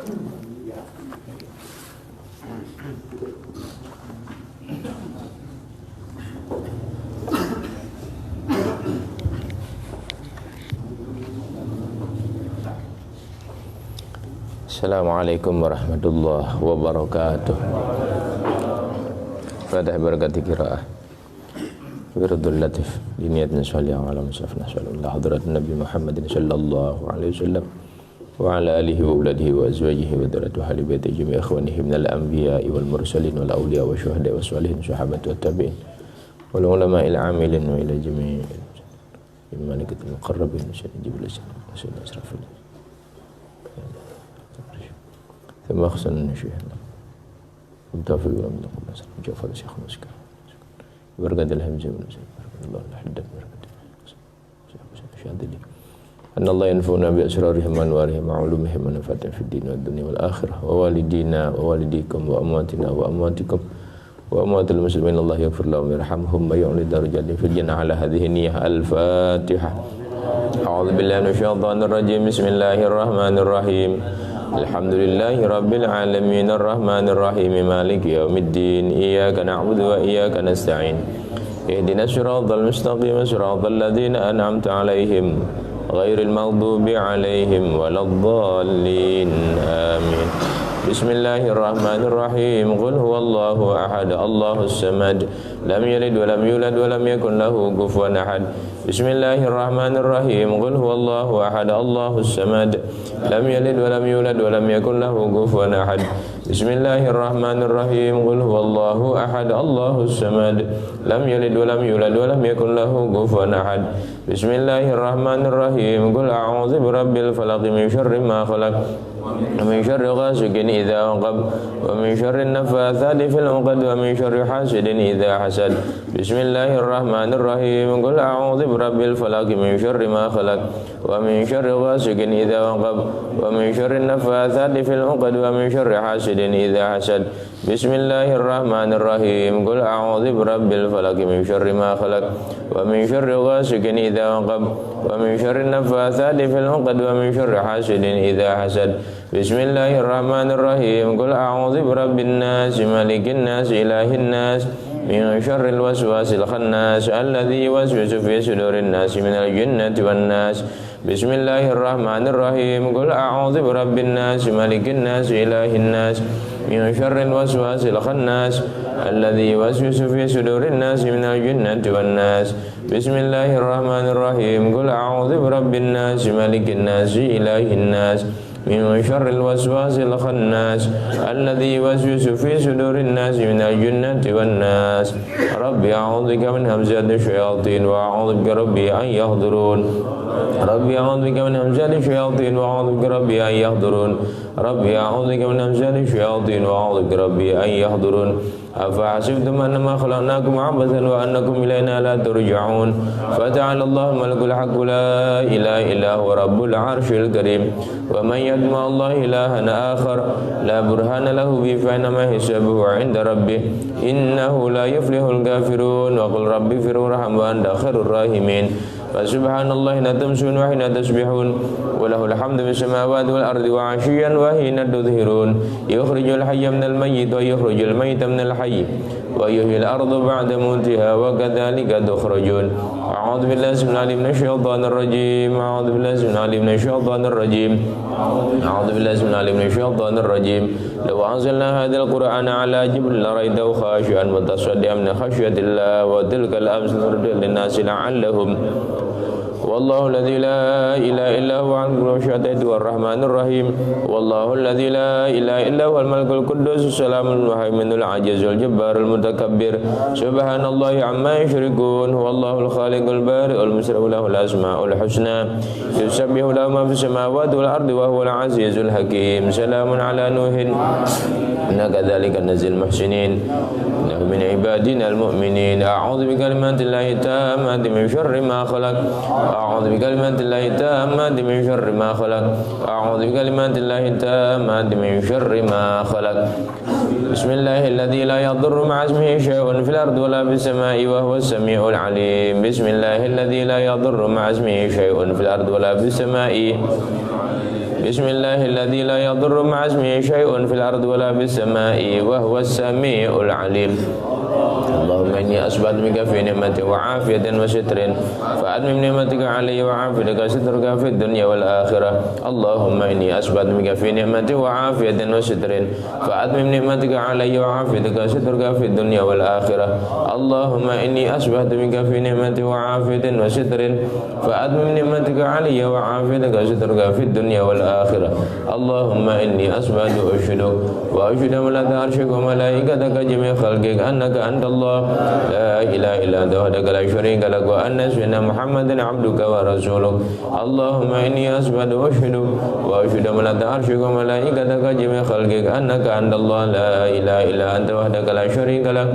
Assalamualaikum warahmatullahi wabarakatuh. Fatah barakati qiraah Wirdul Latif Diniatna sholli ala musafna sallallahu hadrat Nabi Muhammadin sallallahu alaihi wasallam wa ala alihi wa uladihi wa azwajihi wa dzurriyyati ahli baiti jami'i ikhwanihi minal anbiya'i wal mursalin wal awliya wa syuhada'i was salihin sahabati wat tabi'in wal ulama'il 'amilin wa ila jami'i malaikatil muqarrabin jibril sayyidina asrafil ثم أخسن شيء وتوفيق من الله جوف الشيخ مسكر بركة الهمزة من بركة الله الحدث بركة شهادة أن الله ينفعنا بأسرارهم وأنوارهم وعلومهم ونفعنا في الدين والدنيا والآخرة ووالدينا ووالديكم وأمواتنا وأمواتكم وأموات المسلمين الله يغفر لهم ويرحمهم ويعلي درجاتهم في الجنة على هذه النية. الفاتحة. أعوذ بالله من الشيطان الرجيم. بسم الله الرحمن الرحيم. Alhamdulillahi Rabbil Alamin Ar-Rahmanir Rahim Maliki Yawmiddin Iyyaka na'budu wa iyyaka nasta'in Ihdinas siratal mustaqim siratal ladzina an'amta 'alaihim ghairil maghdubi 'alaihim waladdallin. Amin. Bismillahirrahmanirrahim. Qul huwallahu ahad, Allahus samad, lam yalid wa lam yulad wa lam yakul lahu kufuwan ahad. Bismillahirrahmanirrahim. Qul huwallahu ahad, Allahus samad, lam yalid wa lam yulad wa lam yakul lahu kufuwan ahad. Bismillahirrahmanirrahim. Qul huwallahu ahad, Allahus samad, lam yalid wa lam yulad wa lam yakul lahu kufuwan ahad. Bismillahirrahmanirrahim. Qul a'udzu birabbil falaq min syarri ma khalaq wa min syarri ghasiqin idza waqab wa min syarri naffatsati fil 'uqad wa min syarri hasidin idza hasad. Bismillahirrahmanirrahim. Qul a'udzu birabbil falaq min syarri ma khalaq wa min syarri ghasiqin idza waqab wa min syarri naffatsati fil 'uqad wa min syarri hasidin idza hasad. Bismillahirrahmanirrahim. Qul a'udzu birabbil falaq min syarri ma khalaq wa min syarri ghasiqin idza waqab wa min syarri naffatsati fil 'uqad wa min syarri hasidin idza hasad. Bismillahirrahmanirrahim. Qul a'udzu birabbin nas malikin nas ilahin nas min syarril waswasil khannas alladzi yuwaswisu fi sudurin nas minal jinnati wan nas. Bismillahirrahmanirrahim. Qul a'udzu birabbin nas malikin nas ilahin nas min syarril waswasil khannas alladzi yuwaswisu fi sudurin nas minal jinnati wan nas. Bismillahirrahmanirrahim. Qul a'udzu birabbin nas malikin nas ilahin nas min syarril waswasil khannas alladzi yuwaswisu fi sudurin nas minal jinnati wan nas. Rabbi a'udzubika min hamzati syayatin wa a'udzubika rabbi an yahdurun. Rabbi a'udzubika min hamzati syayatin wa a'udzubika rabbi an yahdurun. Rabbi a'udzubika min hamzati syayatin wa a'udzubika rabbi an yahdurun. Afa hasibtum annama khalaqnakum 'abathan wa annakum ilaina la turja'un. Fata'ala Allahul malikul haqq la ilaha illa huwa rabbul 'arsyil karim. Wa man yadma Allah ilahan akhar la burhana lahu bi fa inma hisabuhu 'inda rabbih innahu la yuflihul kafirun. Wa qul rabbi fir warham wa anta khairur rahimin. Subhanallahi hina tumsun wa hina tasbihun wa lahul hamdu fis samawati wal ardi wa 'ashiyyan wa hina tudhhirun. Yukhrijul hayya minal mayyit wa yukhrijul mayyita minal hayy wa yuhyil arda ba'da mautiha wa kadzalika tukhrajun. A'udzu billahi minash shaitanir rajim. A'udzu billahi minash shaitanir rajim. A'udzu billahi minash shaitanir rajim. Law anzalna hadzal qur'ana 'ala jabalin lara'aytahu khashi'an mutasaddian min khashyatillah wa tilkal amsalatu lin-nasi la'allahum. Wallahu alladzi la ilaha illa huwa al-ghafurur rahmanur rahim. Wallahu alladzi la ilaha illa huwal malikul quddus salamul muhaiminul ajizul jabbarul mutakabbir. Subhanallahi amma yusyrikun. Wallahul khaliqul bari'ul musawwir lahul asmaul husna. Yusabbihu lahu ma fis samawati wal ardi wa huwal azizul hakim. Salamun ala nuhin. Inna kadzalika nazil muhsinin. Innahu min ibadina al-mu'minin. A'udzu bikalimatillahi tammati min syarri ma khalaq. A'udzu bikalimatillahi tammati min syarri ma khalaq. A'udzu bikalimatillahi tammati min syarri ma khalaq. Bismillahilladzi la yadurru ma'a ismihi syai'un fil ardi wa la fis sama'i wa huwas samii'ul 'aliim. Bismillahilladzi la yadurru ma'a ismihi syai'un fil ardi wa la fis sama'i Bismillahilladzi la yadurru ma'a ismihi syai'un fil ardi wala fis sama'i wa huwas sami'ul 'alim. Allahumma inni asbahtu bika fi ni'matin wa 'afiyatin wa sitrin fa admim ni'matika 'alayya wa 'afiyaka sitraka fid dunya wal akhirah. Allahumma inni asbahtu bika fi ni'matin wa 'afiyatin wa sitrin fa admim ni'matika 'alayya wa 'afiyaka sitraka fid dunya wal akhirah. Allahumma inni asbahtu bika fi ni'matin wa 'afiyatin wa sitrin fa admim ni'matika 'alayya wa 'afiyaka sitraka fid dunya wal akhirah. Allahumma inni asbahtu ushidu wa ushidu malaka arsyika wa malaikataka jami'a khalqika annaka antallah la ilaha illa anta wahdaka la syarika lak wa anna sayyidina Muhammadan 'abduka wa rasuluk. Allahumma inni asbahtu ushidu wa ushidu malaka arsyika wa malaikataka jami'a khalqika annaka antallah la ilaha illa anta wahdaka la syarika lak.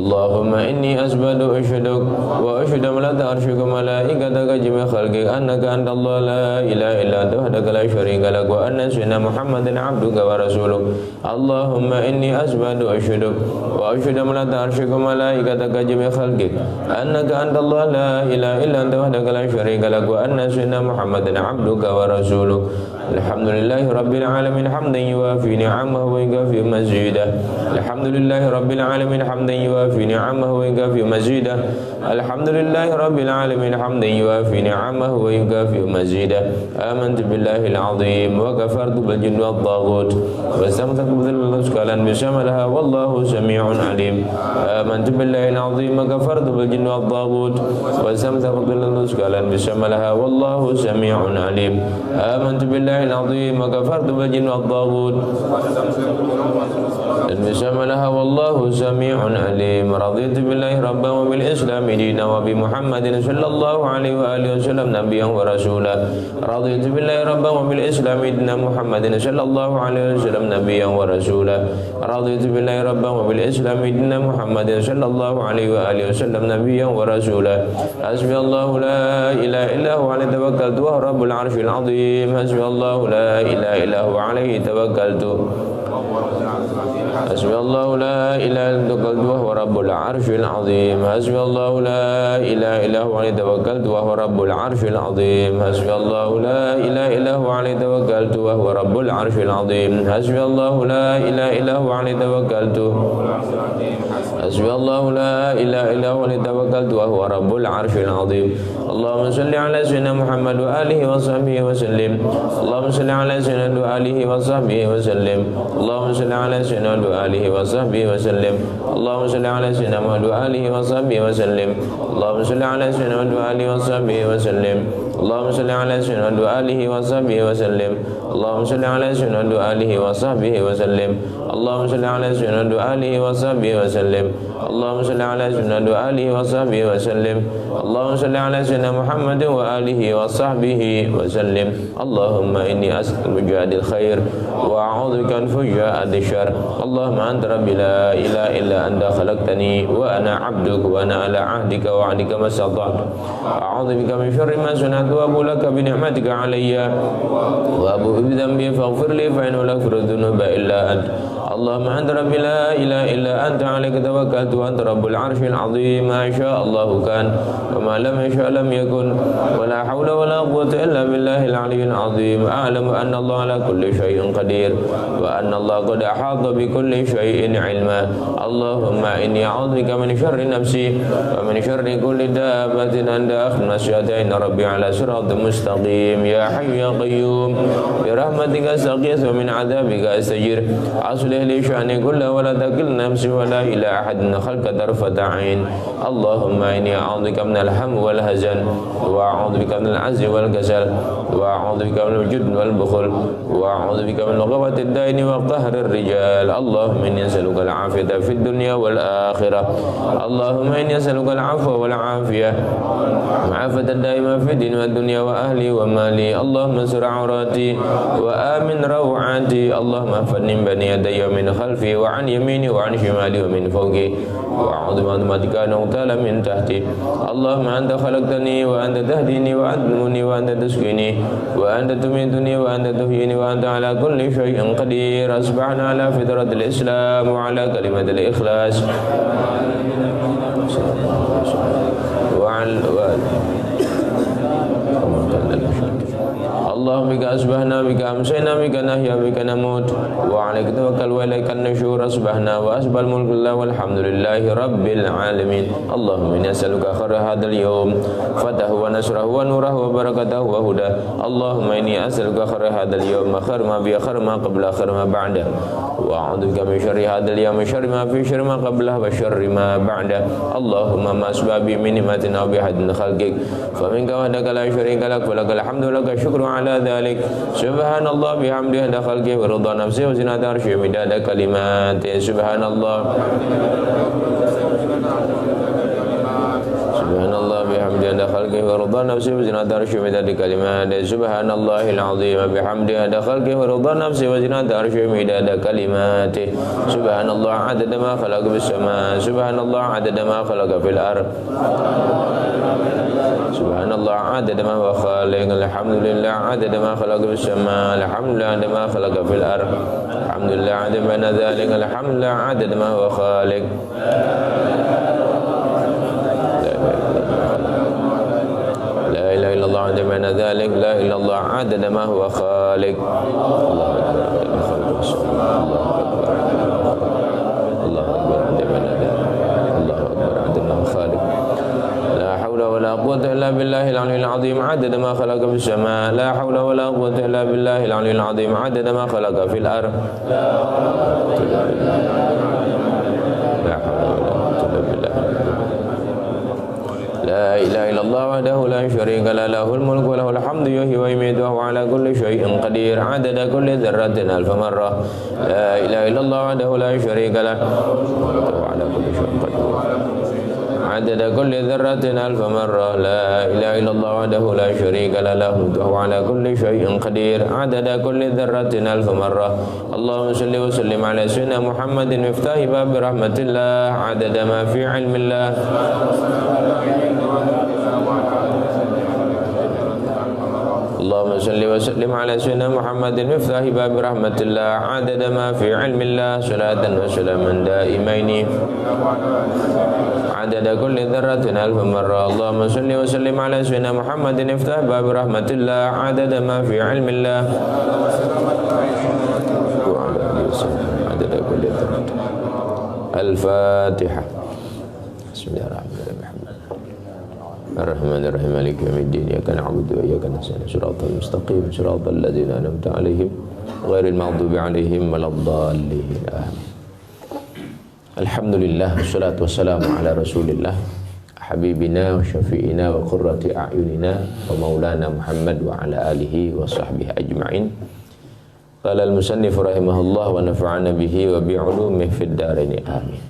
Allahumma inni asbahtu ushiduk wa ushidu malaka arsyika wa malaikataka jami'a khalqika annaka antallah la ilaha illa anta wahdaka la syarika lak wa anna sayyidina Muhammadan 'abduka wa rasuluk. Allahumma inni asbahtu ushiduk wa ushidu malaka arsyika wa malaikataka jami'a khalqika annaka antallah la ilaha illa anta wahdaka la syarika lak wa anna sayyidina Muhammadan 'abduka wa rasuluk. Alhamdulillahi rabbil alamin hamdan yuwafi ni'amahu wa yukafi mazidah. Alhamdulillahi rabbil alamin hamdan yuwafi ni'amahu wa yukafi mazidah. Alhamdulillahi rabbil alamin hamdan yuwafi ni'amahu wa yukafi mazidah. Amantu billahil azim wa kafartu bil jinni wad taghut wa istamsaktu bil sekalian bisamalaha wallahu sami'un alim. Amantu billahil azim wa kafartu bil jinni wad taghut wa istamsaktu bil sekalian bisamalaha wallahu sami'un alim. Amantu billahi العظيم وكفرت بالجن والطاغوت بشملها والله سميع عليم. رضيت بالله ربا وبالإسلام دينا وبمحمد صلى الله عليه وآله وسلم نبيا ورسولا. رضيت بالله ربا وبالإسلام دينا محمد صلى الله عليه وسلم نبيا ورسولا. رضيت بالله ربا وبالإسلام دينا محمد صلى الله عليه وآله وسلم نبيا ورسولا. حسبي الله لا إله إلا هو عليه توكلت وهو رب العرش العظيم. حسبي الله لا إله إلا هو عليه توكلت. حسبي الله لا إله إلا هو وهو رب العرش العظيم. حسبي الله لا إله إلا هو عليه توكلت وهو رب العرش العظيم. حسبي الله لا إله إلا هو عليه توكلت وهو رب العرش العظيم. حسبي الله لا إله إلا هو عليه توكلت. حسبي الله لا إله إلا هو عليه توكلت وهو رب العرش العظيم. اللهم صل على سيدنا محمد وآله وصحبه وسلم. اللهم صل على سيدنا وآله وصحبه وسلم. اللهم صل على سيدنا وآله وصحبه وسلم. اللهم صل على سيدنا محمد وآله وصحبه وسلم. اللهم صل على سيدنا وآله وصحبه وسلم. اللهم صل على سيدنا وآله وصحبه وسلم. اللهم صل على سيدنا وآله وصحبه وسلم. اللهم صل على سيدنا وآله وصحبه وسلم. اللهم صل على سيدنا وآله وصحبه وسلم. اللهم صل على سيدنا محمد وآله وصحبه وسلم. اللهم إني أسألك بجاد الخير وأعوذ بك من فجاءة الشر. اللهم أنت ربي لا إله إلا أنت خلقتني وأنا عبدك وأنا على عهدك ووعدك ما استطعت. أعوذ بك من شر ما صنعت وأبو لك بنعمتك علي وأبو بذنبي فاغفر لي فإنه لا يغفر الذنوب إلا أنت. اللهم أنت ربي لا إله إلا أنت عليك توكلت وأنت رب العرش العظيم. ما شاء الله كان وما لم يشاء لم يكن ولا حول ولا قوة إلا بالله العلي العظيم. أعلم أن الله على كل شيء قدير وأن الله قد أحاط بكل شيء علما. اللهم إني أعوذ بك من شر نفسي ومن شر كل دابة عند أخذ إن ربي على صراط مستقيم. يا حي يا قيوم برحمتك أستغيث ومن عذابك أستجير. أصلح لي شأني كله ولا تكلني نفسي ولا إلى أحد خلق طرفة عين. اللهم إني أعوذ بك من الهم والهزن وأعوذ بك من العجز والكسل وأعوذ بك من الجبن والبخل وأعوذ بك من غلبة الدين وقهر الرجال. اللهم إني أسألك العافية في الدنيا والآخرة. اللهم إني أسألك العفو والعافية معافة دائمة في الدين والدنيا وأهلي ومالي. اللهم استر عوراتي وآمن روعاتي. اللهم احفظني من بين يدي ومن خلفي وعن يميني وعن شمالي ومن فوقي وأعوذ بعظمتك أن أغتال من تحتي. اللهم أنت خلقتني وأنت تهديني وأنت تمني وأنت تسقيني وأنت تميتني وأنت تحييني وأنت على كل شيء قدير. أصبحنا على فطرة الإسلام وعلى كلمة الإخلاص وعلى اللهم بك أصبحنا بك أمسينا بك نحيا بك نموت وعليك توكل وإليك النشور أصبحنا وأصبح الملك لله والحمد لله رب العالمين اللهم إني أسألك خير هذا اليوم فتحه ونصره ونوره وبركته وهداه اللهم إني أسألك خير هذا اليوم خير ما به خير ما قبله خير ما بعده وأعوذ بك من شر هذا اليوم شر ما فيه شر ما قبله وشر ما بعده اللهم ما أسباب من نعمة أو بأحد من خلقك فمنك وحدك لا شريك لك ولك الحمد ولك الشكر على ذلك سبحان الله بحمده عند خلقه ورضا نفسه وزنة عرشه ومداد كلماته سبحان الله سبحان الله بحمده عند خلقه ورضا نفسه وزنة عرشه ومداد كلماته سبحان الله العظيم بحمده عند خلقه ورضا نفسه وزنة عرشه ومداد كلماته سبحان الله عدد ما خلق في السماء سبحان الله عدد ما خلق في الأرض سبحان الله عدد ما هو خالق الحمد لله عدد ما خلق في السماء الحمد لله عدد ما خلق في الأرض الحمد لله عدد بين ذلك الحمد لله عدد ما هو خالق لا إله إلا الله عدد بين ذلك لا إله إلا الله عدد ما هو خالق الله أكبر عدد بين ذلك الله أكبر عدد ما هو خالق لا حول ولا قوة إلا بالله العلي العظيم عدد ما خلق في السماء لا حول ولا قوة إلا بالله العلي العظيم عدد ما خلق في الأرض لا حول ولا قوة إلا بالله لا إله إلا الله وحده لا شريك له له الملك وله الحمد يحيي ويميت وهو على كل شيء قدير عدد كل ذرة ألف مرة لا إله إلا الله وحده لا شريك له وهو على كل شيء قدير عدد كل ذرة ألف مرة لا إله إلا الله وحده لا شريك له وهو على كل شيء قدير عدد كل ذرة ألف مرة اللهم صل وسلم على سيدنا محمد مفتاح باب رحمة الله عدد ما في علم الله اللهم صل وسلم على سيدنا محمد مفتاح باب رحمة الله عدد ما في علم الله صلاة وسلاما دائمين عدد كل ذرة ألف مرة اللهم صل وسلم على سيدنا محمد مفتاح باب رحمة الله عدد ما في علم الله وعلى آله وسلم عدد كل ذرة الفاتحة بسم الله الرحمن الرحيم الرحمن الرحيم مالك يوم الدين إياك نعبد وإياك نستعين صراط المستقيم صراط الذين أنعمت عليهم غير المغضوب عليهم ولا الضالين آمين. Alhamdulillah wassalatu wassalamu ala Rasulillah habibina wa syafi'ina wa qurrati a'yunina wa maulana Muhammad wa ala alihi wa sahbihi ajma'in. Qala al-musannif rahimahullah wa nafa'ana bihi wa bi'ulumihi fid dharain amin.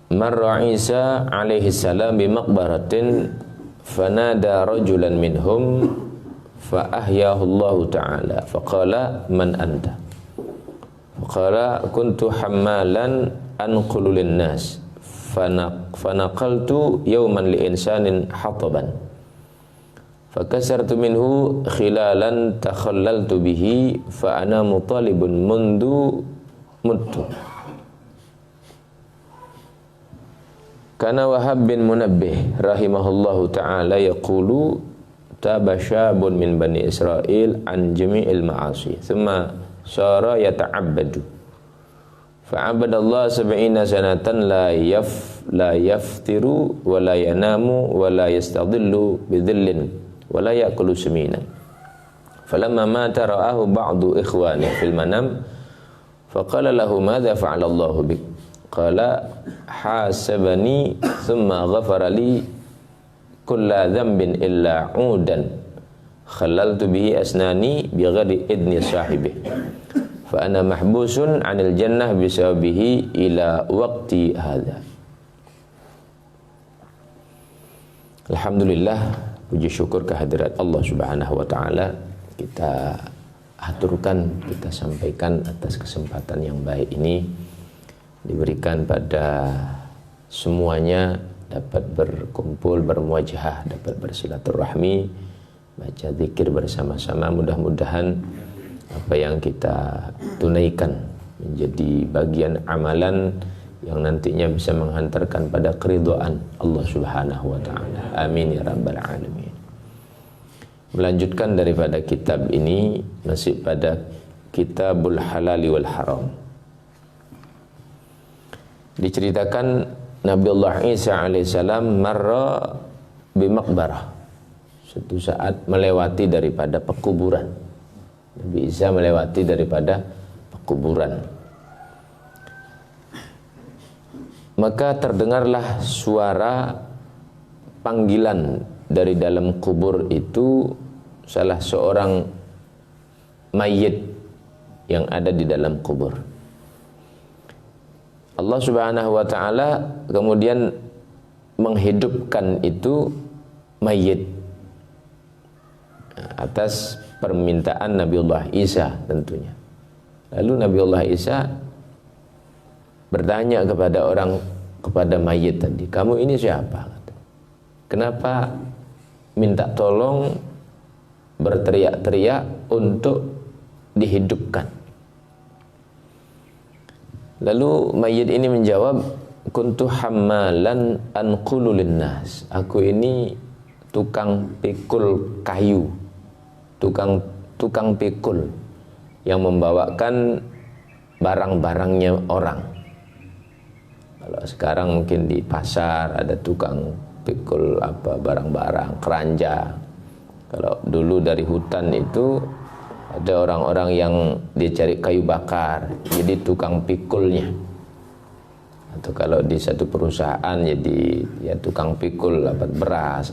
Marra Isa alaihi salam bi maqbaratin fanada rajulan minhum fa ahyahu Allah ta'ala faqala man anta faqala kuntu hammalan anqulu lin nas fanaqaltu yawman li insanin hataban fakasartu minhu khilalan takhallaltu bihi fa ana mutalibun mundu muttu kana Wahab bin Munabbih rahimahullahu ta'ala yaqulu taba syabun min bani Israel an jami'il ma'asi thumma sara yata'abbadu fa'abadallah sab'ina sanatan la yaftiru wa la yanamu wa la yastadillu bidhillin wa la ya'kulu seminan falamma mata ra'ahu ba'du ikhwani fil manam faqala lahu madza fa'ala Allahu bik qala hasabani thumma ghafara li kulla dhanbin illa udan khalaltu bihi asnani bighairi idni sahibi fa ana mahbusun 'anil jannah bisababihi ila waqti hadha. Alhamdulillah, puji syukur kehadirat Allah Subhanahu wa taala kita aturkan, kita sampaikan atas kesempatan yang baik ini diberikan pada semuanya dapat berkumpul, bermuajahah, dapat bersilaturahmi, baca zikir bersama-sama. Mudah-mudahan apa yang kita tunaikan menjadi bagian amalan yang nantinya bisa menghantarkan pada keridhaan Allah Subhanahu wa taala. Amin ya rabbal alamin. Melanjutkan daripada kitab ini, masih pada Kitabul Halali wal Haram. Diceritakan Nabiullah Isa alaihissalam marra bimaqbarah. Suatu saat melewati daripada pekuburan. Nabi Isa melewati daripada pekuburan. Maka terdengarlah suara panggilan dari dalam kubur itu salah seorang mayit yang ada di dalam kubur. Allah Subhanahu wa taala kemudian menghidupkan itu mayit atas permintaan Nabiullah Isa tentunya. Lalu Nabiullah Isa bertanya kepada mayit tadi, "Kamu ini siapa?" "Kenapa minta tolong berteriak-teriak untuk dihidupkan?" Lalu mayit ini menjawab, "Kuntu hammalan anqulu linnas." Aku ini tukang pikul kayu, tukang pikul yang membawakan barang-barangnya orang. Kalau sekarang mungkin di pasar ada tukang pikul barang-barang, keranja. Kalau dulu dari hutan itu ada orang-orang yang dia cari kayu bakar, jadi tukang pikulnya. Atau kalau di satu perusahaan jadi ya tukang pikul beras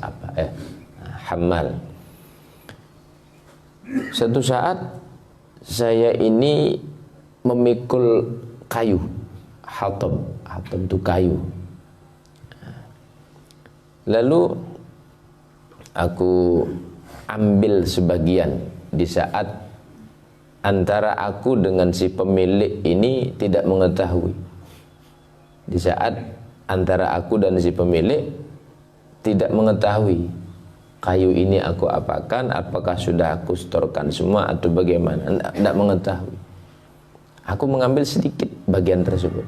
hammal. Satu saat saya ini memikul kayu, hatab itu kayu. Lalu aku ambil sebagian di saat antara aku dengan si pemilik ini tidak mengetahui. Di saat antara aku dan si pemilik tidak mengetahui kayu ini aku apakan, apakah sudah aku setorkan semua atau bagaimana, tidak mengetahui. Aku mengambil sedikit bagian tersebut.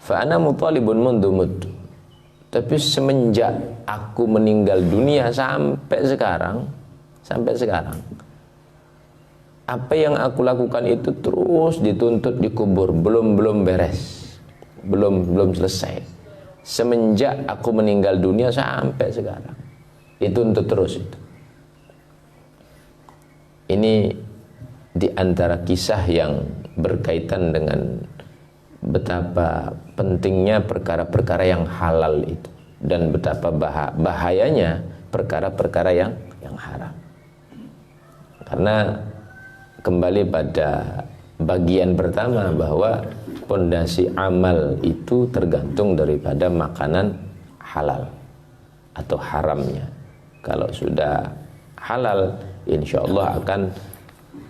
Fa ana mutalibun mundu mutu. Tapi semenjak aku meninggal dunia sampai sekarang, apa yang aku lakukan itu terus dituntut dikubur, belum beres, belum selesai. Semenjak aku meninggal dunia sampai sekarang, dituntut terus itu. Ini di antara kisah yang berkaitan dengan betapa pentingnya perkara-perkara yang halal itu dan betapa bahayanya perkara-perkara yang haram. Karena kembali pada bagian pertama bahwa pondasi amal itu tergantung daripada makanan halal atau haramnya. Kalau sudah halal, insya Allah akan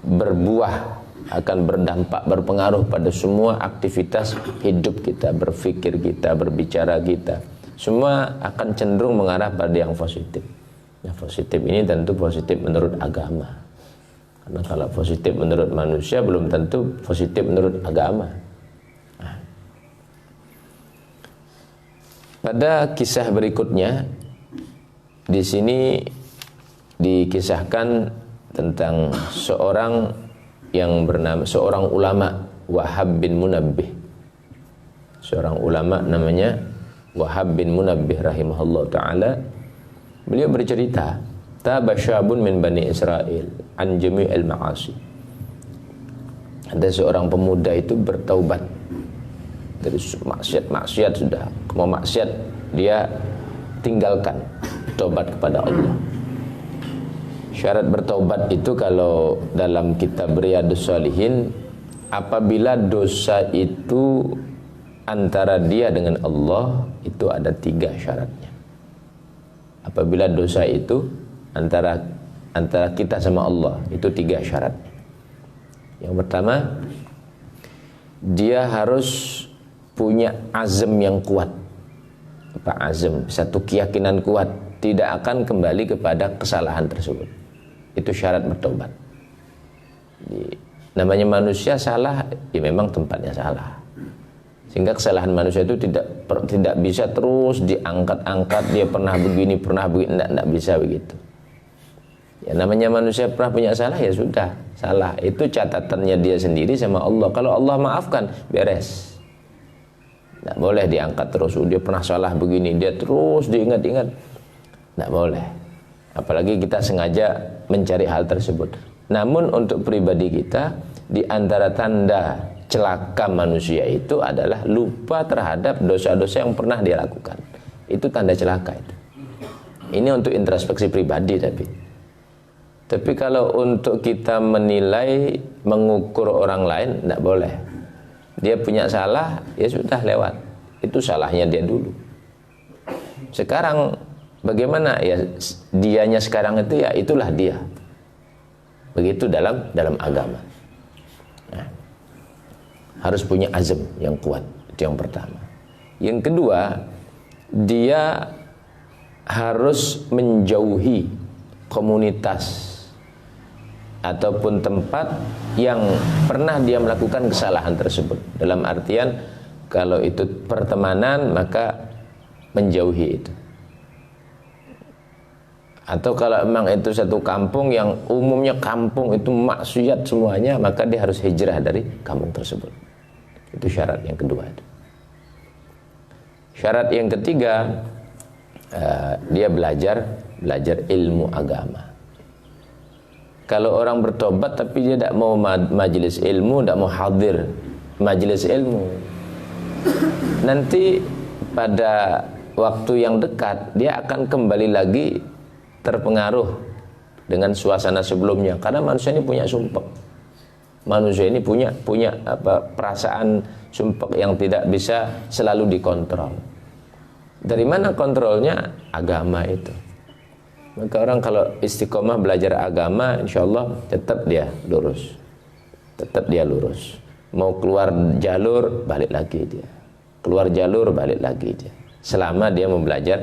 berbuah, akan berdampak, berpengaruh pada semua aktivitas hidup kita, berpikir kita, berbicara kita. Semua akan cenderung mengarah pada yang positif. Yang positif ini tentu positif menurut agama. Karena kalau positif menurut manusia belum tentu positif menurut agama. Nah, pada kisah berikutnya di sini dikisahkan tentang seorang ulama Wahab bin Munabbih. Seorang ulama namanya Wahab bin Munabbih rahimahullah ta'ala. Beliau bercerita, taba syabun min Bani Israel an jami'il ma'asi. Ada seorang pemuda itu bertaubat dari maksiat sudah mau maksiat dia tinggalkan, taubat kepada Allah. Syarat bertaubat itu kalau dalam kitab Riyadhus Shalihin, apabila dosa itu antara dia dengan Allah, itu ada 3 syaratnya. Apabila dosa itu antara kita sama Allah, itu 3 syaratnya. Yang pertama, dia harus punya azam yang kuat. Azam, satu keyakinan kuat, tidak akan kembali kepada kesalahan tersebut. Itu syarat bertobat. Namanya manusia salah, ya memang tempatnya salah. Sehingga kesalahan manusia itu tidak bisa terus diangkat-angkat, dia pernah begini, enggak bisa begitu. Ya namanya manusia pernah punya salah, ya sudah, salah. Itu catatannya dia sendiri sama Allah. Kalau Allah maafkan, beres. Enggak boleh diangkat terus, dia pernah salah begini, dia terus diingat-ingat. Enggak boleh. Apalagi kita sengaja mencari hal tersebut. Namun untuk pribadi kita, di antara tanda celaka manusia itu adalah lupa terhadap dosa-dosa yang pernah dia lakukan. Itu tanda celaka itu. Ini untuk introspeksi pribadi tapi kalau untuk kita menilai, mengukur orang lain, tidak boleh. Dia punya salah, ya sudah lewat. Itu salahnya dia dulu. Sekarang bagaimana ya dianya sekarang itu, ya itulah dia. Begitu dalam agama. Nah, harus punya azam yang kuat, itu yang pertama. Yang kedua, dia harus menjauhi komunitas ataupun tempat yang pernah dia melakukan kesalahan tersebut. Dalam artian, kalau itu pertemanan, maka menjauhi itu. Atau kalau memang itu satu kampung yang umumnya kampung itu maksiat semuanya, maka dia harus hijrah dari kampung tersebut. Itu syarat yang kedua. Syarat yang ketiga, dia belajar ilmu agama. Kalau orang bertobat tapi dia tidak mau majelis ilmu, tidak mau hadir majelis ilmu, nanti pada waktu yang dekat dia akan kembali lagi terpengaruh dengan suasana sebelumnya. Karena manusia ini punya sumpek. Manusia ini punya perasaan sumpek yang tidak bisa selalu dikontrol. Dari mana kontrolnya? Agama itu. Maka orang kalau istiqomah belajar agama, insya Allah tetap dia lurus. Tetap dia lurus. Mau keluar jalur, balik lagi dia. Keluar jalur, balik lagi dia. Selama dia mau belajar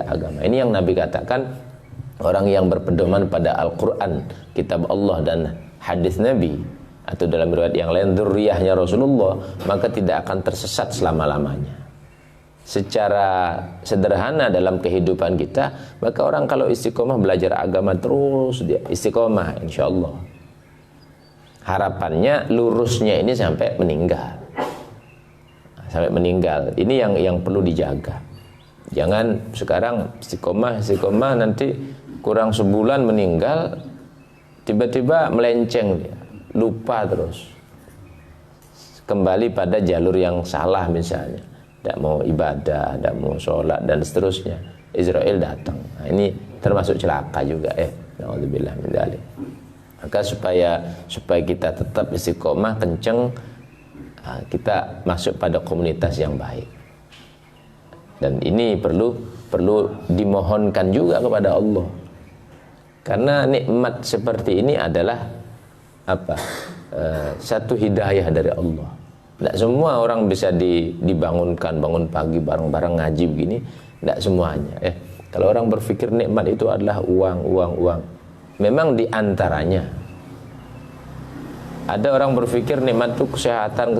agama. Ini yang Nabi katakan, orang yang berpedoman pada Al-Quran, kitab Allah dan hadis Nabi, atau dalam riwayat yang lain, dzurriyyahnya Rasulullah, maka tidak akan tersesat selama-lamanya. Secara sederhana dalam kehidupan kita, maka orang kalau istiqomah belajar agama terus, dia istiqomah insya Allah, harapannya lurusnya ini sampai meninggal. Ini yang perlu dijaga. Jangan sekarang istiqomah nanti kurang sebulan meninggal, tiba-tiba melenceng dia, lupa terus, kembali pada jalur yang salah misalnya. Tidak mau ibadah, tidak mau sholat dan seterusnya. Israel datang. Nah, ini termasuk celaka juga. Na'udzubillah min dzalik. Maka supaya kita tetap istiqomah kenceng, kita masuk pada komunitas yang baik. Dan ini perlu dimohonkan juga kepada Allah. Karena nikmat seperti ini adalah satu hidayah dari Allah. Tidak semua orang bisa dibangunkan, bangun pagi bareng-bareng ngaji begini. Tidak semuanya. Kalau orang berpikir nikmat itu adalah uang. Memang diantaranya. Ada orang berpikir nikmat itu kesehatan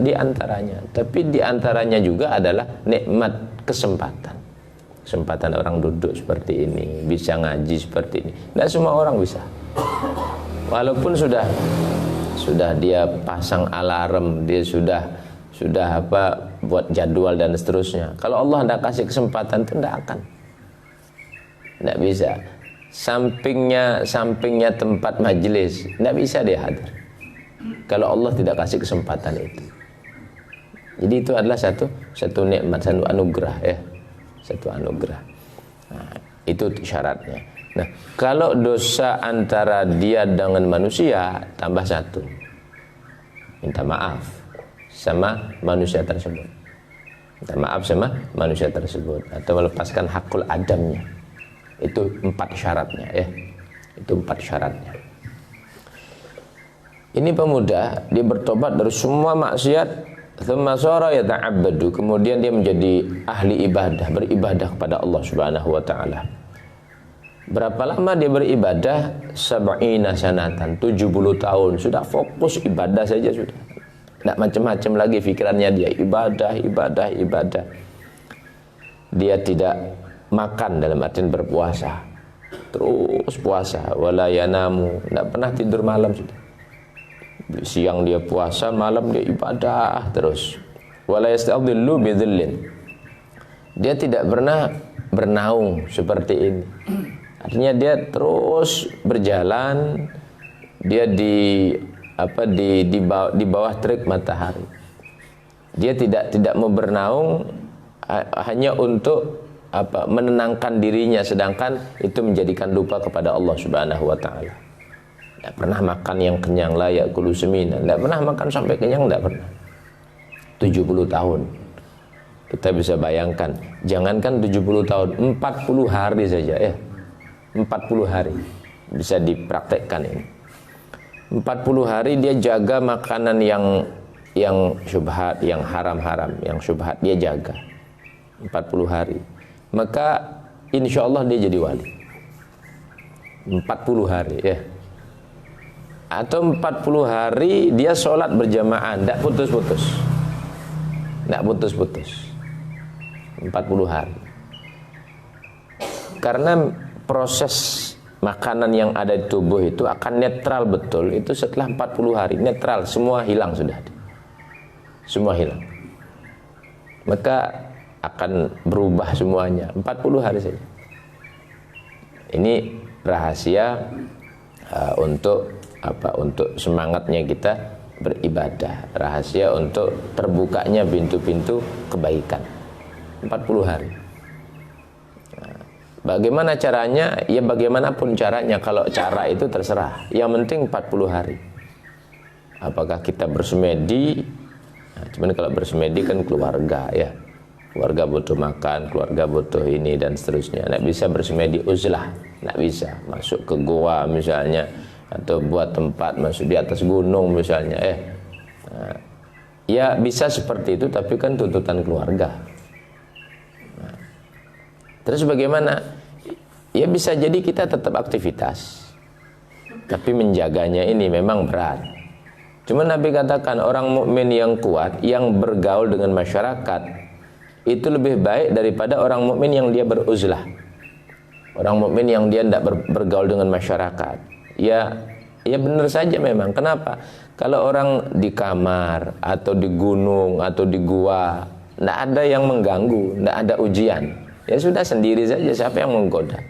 diantaranya. Tapi diantaranya juga adalah nikmat kesempatan. Kesempatan orang duduk seperti ini, bisa ngaji seperti ini. Tidak semua orang bisa. Walaupun sudah dia pasang alarm, dia sudah buat jadwal dan seterusnya. Kalau Allah tidak kasih kesempatan itu tidak akan. Tidak bisa. Sampingnya tempat majelis, tidak bisa dia hadir. Kalau Allah tidak kasih kesempatan itu. Jadi itu adalah satu nikmat, satu anugerah ya. Satu anugerah. Nah, itu syaratnya. Nah, kalau dosa antara dia dengan manusia, tambah satu, minta maaf sama manusia tersebut. Minta maaf sama manusia tersebut, atau melepaskan hakul adamnya. Itu 4 syaratnya ya. Itu 4 syaratnya. Ini pemuda, dia bertobat dari semua maksiat, tsumma sara yata'abbadu, kemudian dia menjadi ahli ibadah, beribadah kepada Allah Subhanahu wa taala. Berapa lama dia beribadah? 70 sanatan, 70 tahun. Sudah fokus ibadah saja sudah. Tidak macam-macam lagi pikirannya dia, ibadah, ibadah, ibadah. Dia tidak makan dalam artian berpuasa, terus puasa, wala yanamu, tidak pernah tidur malam sudah. Siang dia puasa, malam dia ibadah terus. Wala yastadhillu bidhillin. Dia tidak pernah bernaung seperti ini. Artinya dia terus berjalan, dia di bawah terik matahari. Dia tidak mau bernaung hanya untuk menenangkan dirinya, sedangkan itu menjadikan lupa kepada Allah Subhanahu wa taala. Tidak pernah makan yang kenyang, la ya'kulu semina. Tidak pernah makan sampai kenyang, tidak pernah. 70 tahun. Kita bisa bayangkan, jangankan 70 tahun, 40 hari saja ya. 40 hari bisa dipraktekkan ini. 40 hari dia jaga makanan yang syubhat, yang haram-haram, yang syubhat dia jaga. 40 hari. Maka insya Allah dia jadi wali. 40 hari ya. Atau 40 hari dia sholat berjamaah, tidak putus-putus. Tidak putus-putus. 40 hari. Karena proses makanan yang ada di tubuh itu akan netral betul itu setelah 40 hari. Netral, semua hilang sudah. Semua hilang. Maka akan berubah semuanya 40 hari saja. Ini rahasia untuk semangatnya kita beribadah, rahasia untuk terbukanya pintu-pintu kebaikan. 40 hari. Bagaimana caranya? Ya bagaimanapun caranya, kalau cara itu terserah. Yang penting 40 hari. Apakah kita bersemedi? Nah, cuman kalau bersemedi kan keluarga ya. Keluarga butuh makan, keluarga butuh ini dan seterusnya. Nggak bisa bersemedi uzlah, nggak bisa. Masuk ke goa misalnya, atau buat tempat masuk di atas gunung misalnya. Nah, ya bisa seperti itu, tapi kan tuntutan keluarga. Nah, terus bagaimana? Ya bisa jadi kita tetap aktivitas, tapi menjaganya ini memang berat. Cuma Nabi katakan orang mukmin yang kuat, yang bergaul dengan masyarakat, itu lebih baik daripada orang mukmin yang dia beruzlah. Orang mukmin yang dia tidak bergaul dengan masyarakat. Ya benar saja memang. Kenapa? Kalau orang di kamar atau di gunung atau di gua, tidak ada yang mengganggu, tidak ada ujian. Ya sudah sendiri saja, siapa yang menggoda?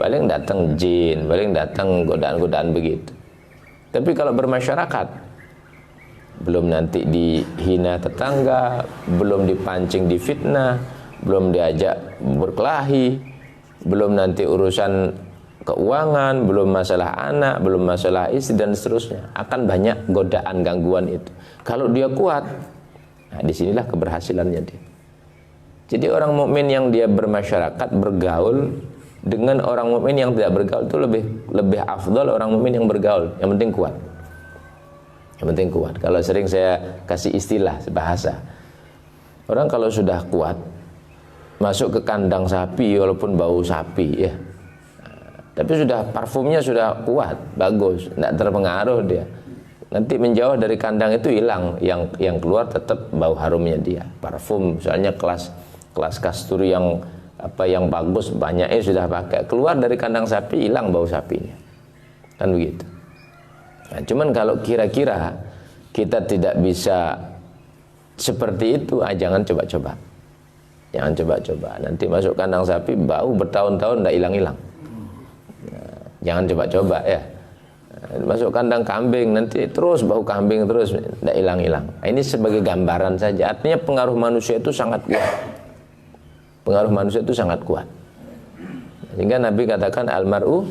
Paling datang jin, paling datang godaan-godaan begitu. Tapi kalau bermasyarakat, belum nanti dihina tetangga, belum dipancing difitnah, belum diajak berkelahi, belum nanti urusan keuangan, belum masalah anak, belum masalah istri dan seterusnya. Akan banyak godaan gangguan itu. Kalau dia kuat, nah disinilah keberhasilannya dia. Jadi orang mukmin yang dia bermasyarakat, bergaul dengan orang mukmin yang tidak bergaul itu lebih afdal orang mukmin yang bergaul. Yang penting kuat. Yang penting kuat. Kalau sering saya kasih istilah bahasa, orang kalau sudah kuat masuk ke kandang sapi walaupun bau sapi ya, tapi sudah parfumnya sudah kuat, bagus, tidak terpengaruh dia. Nanti menjauh dari kandang itu hilang, yang keluar tetap bau harumnya dia. Parfum misalnya kelas kasturi yang bagus, banyaknya sudah pakai, keluar dari kandang sapi hilang bau sapinya. Kan begitu. Nah, cuman kalau kira-kira kita tidak bisa seperti itu, jangan coba-coba. Jangan coba-coba. Nanti masuk kandang sapi bau bertahun-tahun tidak hilang-hilang. Nah, jangan coba-coba ya. Masuk kandang kambing nanti terus bau kambing terus tidak hilang-hilang. Nah, ini sebagai gambaran saja. Artinya pengaruh manusia itu sangat kuat. Pengaruh manusia itu sangat kuat. Sehingga Nabi katakan almar'u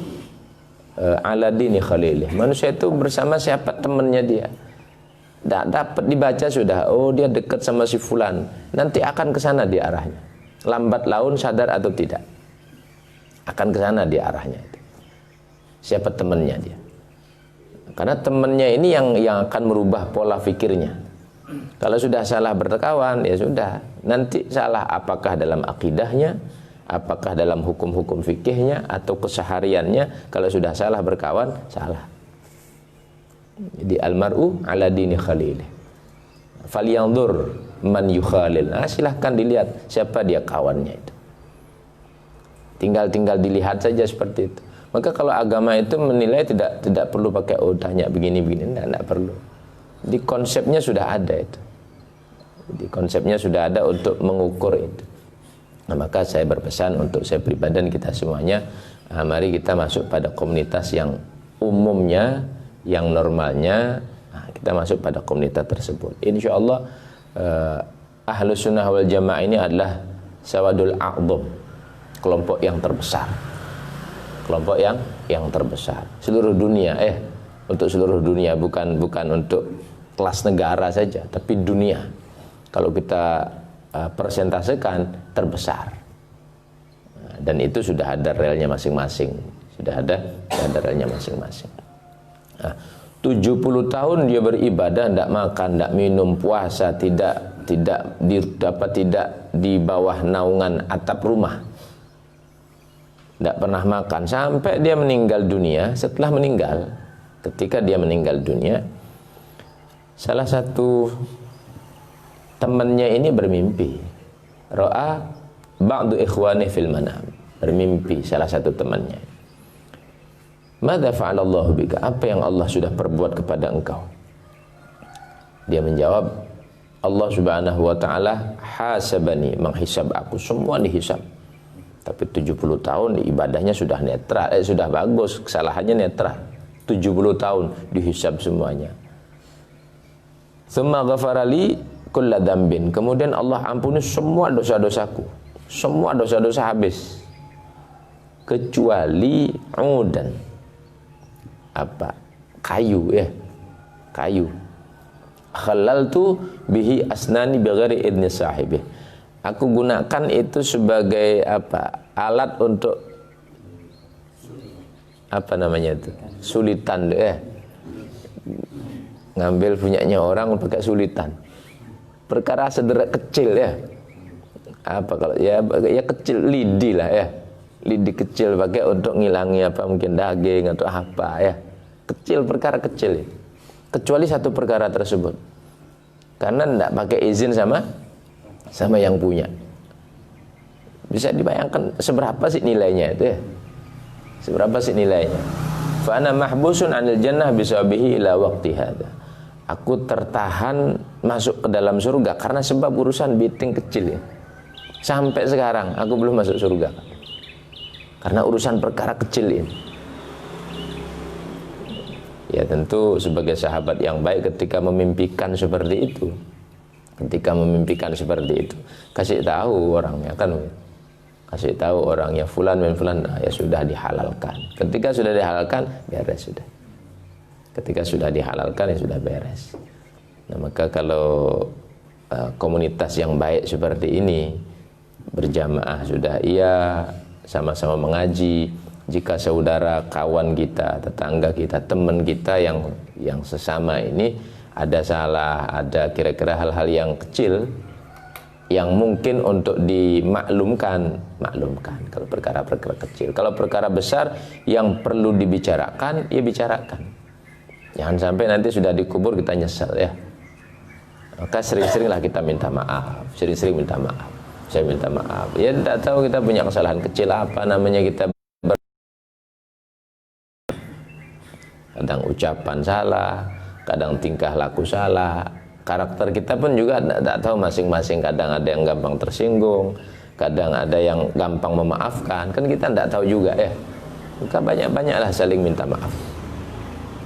ala dini khalilih. Manusia itu bersama siapa temannya dia. Tak dapat dibaca sudah, oh dia dekat sama si fulan, nanti akan ke sana dia arahnya. Lambat laun sadar atau tidak, akan ke sana dia arahnya itu. Siapa temannya dia? Karena temannya ini yang akan merubah pola fikirnya. Kalau sudah salah berkawan, ya sudah, nanti salah apakah dalam akidahnya, apakah dalam hukum-hukum fikihnya atau kesehariannya. Kalau sudah salah berkawan, salah. Jadi almar'u ala dini khalilih. falyanzur man yukhalil. Nah, silahkan dilihat siapa dia kawannya itu. Tinggal dilihat saja seperti itu. Maka kalau agama itu menilai tidak perlu pakai tanya begini-begini, tidak perlu. Di konsepnya sudah ada itu. Di konsepnya sudah ada untuk mengukur itu. Nah, maka saya berpesan untuk saya pribadi dan kita semuanya, mari kita masuk pada komunitas yang umumnya, yang normalnya, kita masuk pada komunitas tersebut. Insya Allah Ahlus Sunnah wal Jamaah ini adalah sawadul a'dham, kelompok yang terbesar, kelompok yang terbesar seluruh dunia, untuk seluruh dunia, bukan untuk kelas negara saja, tapi dunia. Kalau kita persentasekan, terbesar. Dan itu sudah ada relnya masing-masing, sudah ada relnya masing-masing. Nah, 70 tahun dia beribadah, tidak makan, tidak minum, puasa, tidak di bawah naungan atap rumah, tidak pernah makan sampai dia meninggal dunia. Setelah meninggal, ketika dia meninggal dunia, salah satu temannya ini bermimpi, ra'a ba'du ikhwani fil manam, bermimpi salah satu temannya. Madza fa'alallahu bika? Apa yang Allah sudah perbuat kepada engkau? Dia menjawab, Allah Subhanahu wa taala hasabani, menghisab aku, semua dihisab. Tapi 70 tahun ibadahnya sudah netral, sudah bagus, kesalahannya netral. 70 tahun dihisab semuanya. Tsumma ghafarali kulla dzambin. Kemudian Allah ampuni semua dosa-dosaku. Semua dosa-dosa habis. Kecuali udan. Apa? Kayu, kayu. Khalaltu bihi asnani bighairi idni sahibih. Aku gunakan itu sebagai apa? Alat untuk apa namanya itu? Sulitan, ngambil punyanya orang pakai sulitan. Perkara sederhana kecil, apa kalau ya kecil, lidi lah, lidi kecil pakai untuk ngilangi apa mungkin daging atau apa, kecil, perkara kecil. Kecuali satu perkara tersebut, karena tidak pakai izin sama yang punya. Bisa dibayangkan seberapa sih nilainya itu, seberapa sih nilainya? Fa ana mahbusun 'anil jannah bisabihi ila waqti hadza. Aku tertahan masuk ke dalam surga karena sebab urusan biting kecil ya. Sampai sekarang aku belum masuk surga karena urusan perkara kecil ini. Ya tentu sebagai sahabat yang baik ketika memimpikan seperti itu, kasih tahu orangnya, kan, kasih tahu orangnya fulan bin fulan, ya sudah dihalalkan. Ketika sudah dihalalkan, beres sudah. Ketika sudah dihalalkan, ya sudah beres. Nah, maka kalau komunitas yang baik seperti ini berjamaah sudah, sama-sama mengaji. Jika saudara, kawan kita, tetangga kita, teman kita yang sesama ini ada salah, ada kira-kira hal-hal yang kecil yang mungkin untuk dimaklumkan, maklumkan. Kalau perkara-perkara kecil, kalau perkara besar yang perlu dibicarakan, ya bicarakan. Jangan sampai nanti sudah dikubur kita nyesel, ya. Maka sering-seringlah kita minta maaf, sering-sering minta maaf. Saya minta maaf. Ya tidak tahu kita punya kesalahan kecil apa, namanya kita kadang ucapan salah, kadang tingkah laku salah, karakter kita pun juga tidak tahu masing-masing. Kadang ada yang gampang tersinggung, kadang ada yang gampang memaafkan, kan kita tidak tahu juga, Maka banyak-banyaklah saling minta maaf,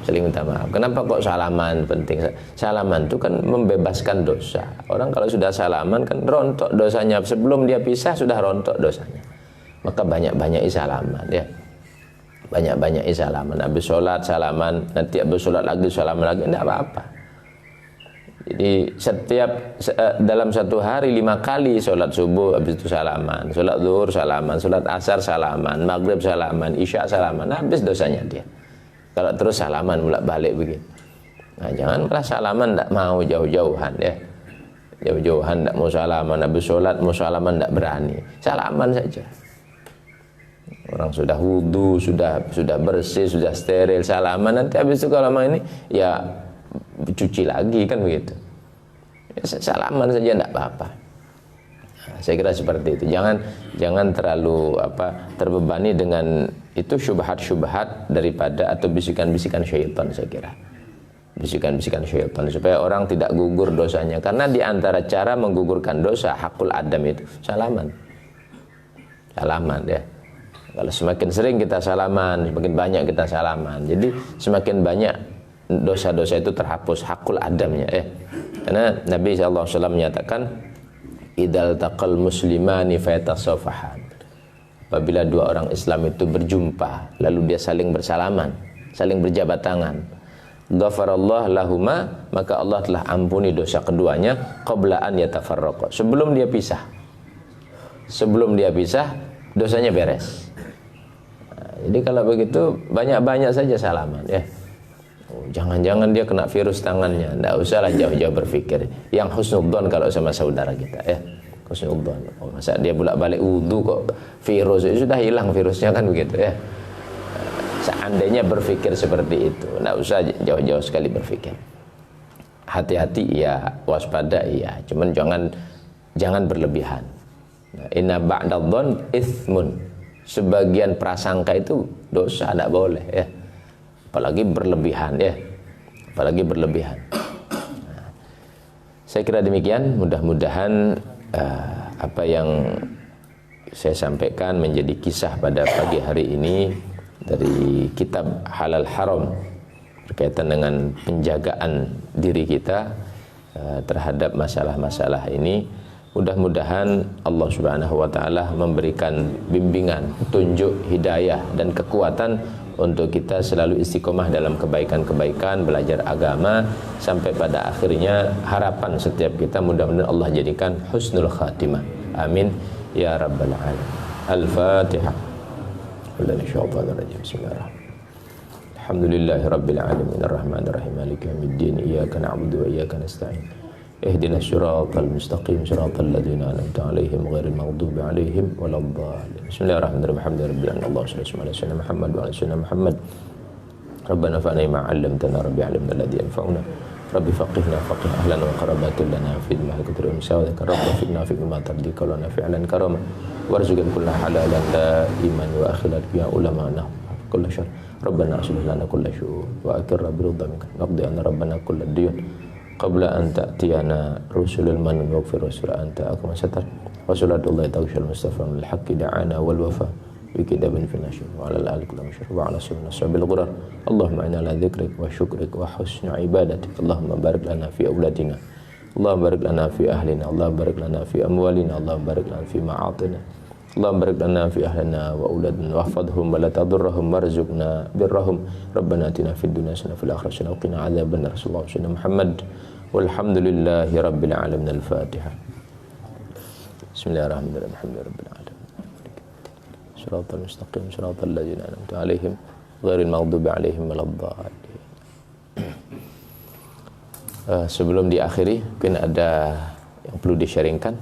saling minta maaf. Kenapa kok salaman penting? Salaman itu kan membebaskan dosa. Orang kalau sudah salaman kan rontok dosanya, sebelum dia pisah sudah rontok dosanya. Maka banyak-banyak salaman, banyak-banyak salaman. Habis sholat salaman, nanti habis sholat lagi salaman lagi, tidak apa-apa. Jadi dalam satu hari 5 kali sholat subuh, habis itu salaman, sholat zuhur salaman, sholat asar salaman, maghrib salaman, isya salaman, habis dosanya dia. Kalau terus salaman bolak-balik begitu. Nah, jangan malah salaman tidak mau jauh-jauhan, jauh-jauhan tidak mau salaman, habis sholat mau salaman tidak berani, salaman saja. Orang sudah wudu, sudah bersih, sudah steril, salaman, nanti habis itu kalau ini ya cuci lagi, kan begitu. Ya, salaman saja tidak apa-apa. Nah, saya kira seperti itu. Jangan terlalu terbebani dengan itu syubhat-syubhat daripada atau bisikan-bisikan syaitan, saya kira. Bisikan-bisikan syaitan supaya orang tidak gugur dosanya. Karena di antara cara menggugurkan dosa hakul adam itu salaman. Salaman ya. Kalau semakin sering kita salaman, semakin banyak kita salaman. Jadi semakin banyak dosa-dosa itu terhapus hakul adamnya. Karena Nabi SAW menyatakan idal taqal muslimani fayatasafahan. Apabila dua orang Islam itu berjumpa lalu dia saling bersalaman, saling berjabat tangan, ghafarallahu lahuma, maka Allah telah ampuni dosa keduanya qabla an yatafarraqa. Sebelum dia pisah. Sebelum dia pisah dosanya beres. Jadi kalau begitu banyak-banyak saja salaman ya. Jangan-jangan dia kena virus tangannya. Tidak usahlah jauh-jauh berpikir. Yang husnudzon kalau sama saudara kita ya. Husnudzon. Masa dia bolak-balik wudu kok virus itu sudah hilang virusnya kan begitu ya. Seandainya berpikir seperti itu, tidak usah jauh-jauh sekali berpikir. Hati-hati ya, waspada ya. Cuman jangan berlebihan. Inna ba'dadh-dhon itsmun. Sebagian prasangka itu dosa, tidak boleh ya. Apalagi berlebihan ya. Apalagi berlebihan. Nah, saya kira demikian. Mudah-mudahan apa yang saya sampaikan menjadi kisah pada pagi hari ini dari kitab Halal Haram berkaitan dengan penjagaan diri kita terhadap masalah-masalah ini. Mudah-mudahan Allah Subhanahu wa taala memberikan bimbingan, petunjuk, hidayah dan kekuatan untuk kita selalu istiqomah dalam kebaikan-kebaikan, belajar agama sampai pada akhirnya harapan setiap kita mudah-mudahan Allah jadikan husnul khatimah. Amin ya rabbal alamin. Al-Fatihah. Bismillahirrahmanirrahim. Alhamdulillahi rabbil alamin arrahmanir rahim maliki yaumiddin iyyaka na'budu wa iyyaka nasta'in. Ihdinas siratal mustaqim siratal ladzina an'amta 'alaihim ghairil maghdubi 'alaihim waladdallin. Bismillahirrahmanirrahim. Alhamdulillahi rabbil alamin Muhammad wa ala sayyidina Muhammad. Rabbana fa'alna ma 'allamtana rabbi 'allimna alladhi yanfa'una. Rabbi faqihna faqih ahlan wa qarabatin lana fi al-mahkutri wa musawwaka rabbi fitna fi ma tardika lana fi'lan karama warzuqna kulla halalan iman wa akhirat ya ulama na kulla syarr. Rabbana aslih lana kulla syu'un wa akir bi ridhamika naqdi anna rabbana kulla diyun qabla an ta'tiyana rusulul man waghfir wasra anta akmal satar wa sallallahu tawshal mustafa al haqqi da'ana wal wafa bi kitabin fi nashr wa ala alihi wa sahbihi wa ala sunnah sabil ghurar. Allahumma inna ala dzikrik wa syukrik wa husni ibadatik. Allahumma barik lana fi auladina, Allahumma barik lana fi ahlina, Allahumma barik lana fi amwalina, Allahumma barik lana fi ma'atina, Allahumma barik lana fi ahlina wa auladina wahfadhum wa la tadurrahum warzuqna birrahum. Rabbana atina fid dunya hasanah wa fil akhirati hasanah wa qina adzabannar. Sallallahu alaihi wasallam Muhammad walhamdulillahi rabbil alamin. Al-Fatihah. Bismillahirrahmanirrahim. Alhamdulillahi rabbil alamin. Shiratal mustaqim shiratal ladzina an'amta 'alaihim ghairil maghdubi 'alaihim waladdallin. Sebelum diakhiri mungkin ada yang perlu di-sharingkan.